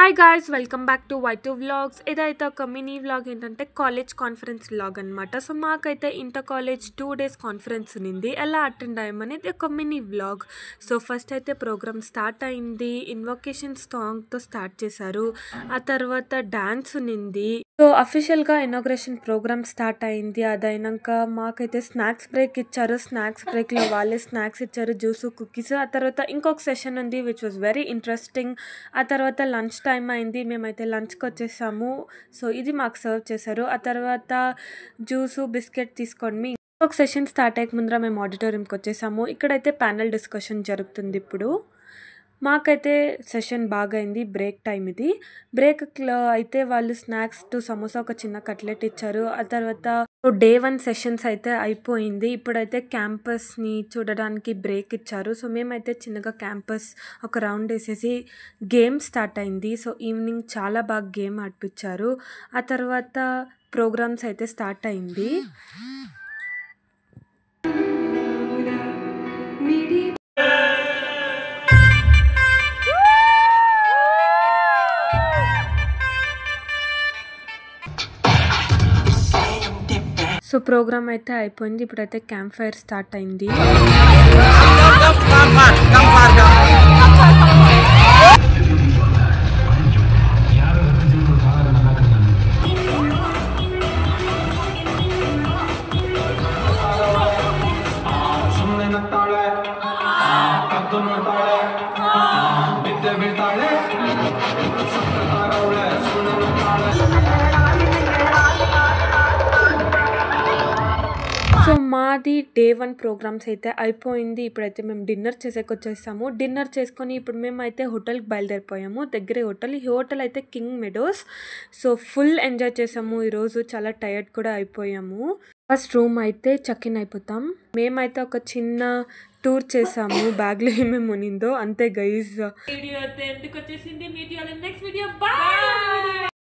Hi guys, welcome back to వై2 vlogs. ఇదైతే ఒక మినీ వ్లాగ్ ఏంటంటే కాలేజ్ కాన్ఫరెన్స్ వ్లాగ్ అనమాట. సో మాకైతే ఇంటర్ కాలేజ్ 2 days కాన్ఫరెన్స్ ఉంది. ఎలా అటెండ్ అయ్యామనేది ఒక మినీ వ్లాగ్. సో ఫస్ట్ అయితే ప్రోగ్రామ్ స్టార్ట్ అయింది. ఇన్వొకేషన్ సాంగ్తో స్టార్ట్ చేశారు. ఆ తర్వాత డ్యాన్స్ ఉంది. సో అఫీషియల్గా ఇనాగ్రేషన్ ప్రోగ్రామ్ స్టార్ట్ అయింది. అదైనాక మాకైతే స్నాక్స్ బ్రేక్ ఇచ్చారు. స్నాక్స్ బ్రేక్లో వాళ్ళే స్నాక్స్ ఇచ్చారు, జ్యూస్, కుకీస్. ఆ తర్వాత ఇంకొక సెషన్ ఉంది విచ్ వాజ్ వెరీ ఇంట్రెస్టింగ్. ఆ తర్వాత లంచ్ టైం అయింది. మేమైతే లంచ్కి వచ్చేసాము. సో ఇది మాకు సర్వ్ చేశారు. ఆ తర్వాత జ్యూసు, బిస్కెట్ తీసుకొని ఇంకొక సెషన్ స్టార్ట్ అయ్యే ముందర మేము ఆడిటోరియంకి వచ్చేసాము. ఇక్కడైతే ప్యానెల్ డిస్కషన్ జరుగుతుంది. ఇప్పుడు మాకైతే సెషన్ బాగా అయింది. బ్రేక్ టైం ఇది. బ్రేక్లో అయితే వాళ్ళు స్నాక్స్ టు సమోసా, ఒక చిన్న కట్లెట్ ఇచ్చారు. ఆ తర్వాత డే 1 సెషన్స్ అయితే అయిపోయింది. ఇప్పుడైతే క్యాంపస్ని చూడడానికి బ్రేక్ ఇచ్చారు. సో మేమైతే చిన్నగా క్యాంపస్ ఒక రౌండ్ వేసేసి గేమ్ స్టార్ట్ అయింది. సో ఈవినింగ్ చాలా బాగా గేమ్ ఆడిపించారు. ఆ తర్వాత ప్రోగ్రామ్స్ అయితే స్టార్ట్ అయింది. సో ప్రోగ్రామ్ అయితే అయిపోయింది. ఇప్పుడైతే క్యాంప్ ఫైర్ స్టార్ట్ అయింది. సో మాది డే 1 ప్రోగ్రామ్స్ అయితే అయిపోయింది. ఇప్పుడైతే మేము డిన్నర్ చేసేకొచ్చేసాము. డిన్నర్ చేసుకొని ఇప్పుడు మేమైతే హోటల్కి బయలుదేరిపోయాము. దగ్గరే హోటల్. ఈ హోటల్ అయితే king Meadows. So full enjoy చేసాము ఈరోజు. చాలా టైర్డ్ కూడా అయిపోయాము. ఫస్ట్ రూమ్ అయితే చెక్ ఇన్ అయిపోతాం. మేమైతే ఒక చిన్న టూర్ చేసాము. బ్యాగ్లో ఏమేమి మునిందో అంతే గైజ్. వీడియో అయితే ఎందుకు వచ్చేసింది. Next video bye.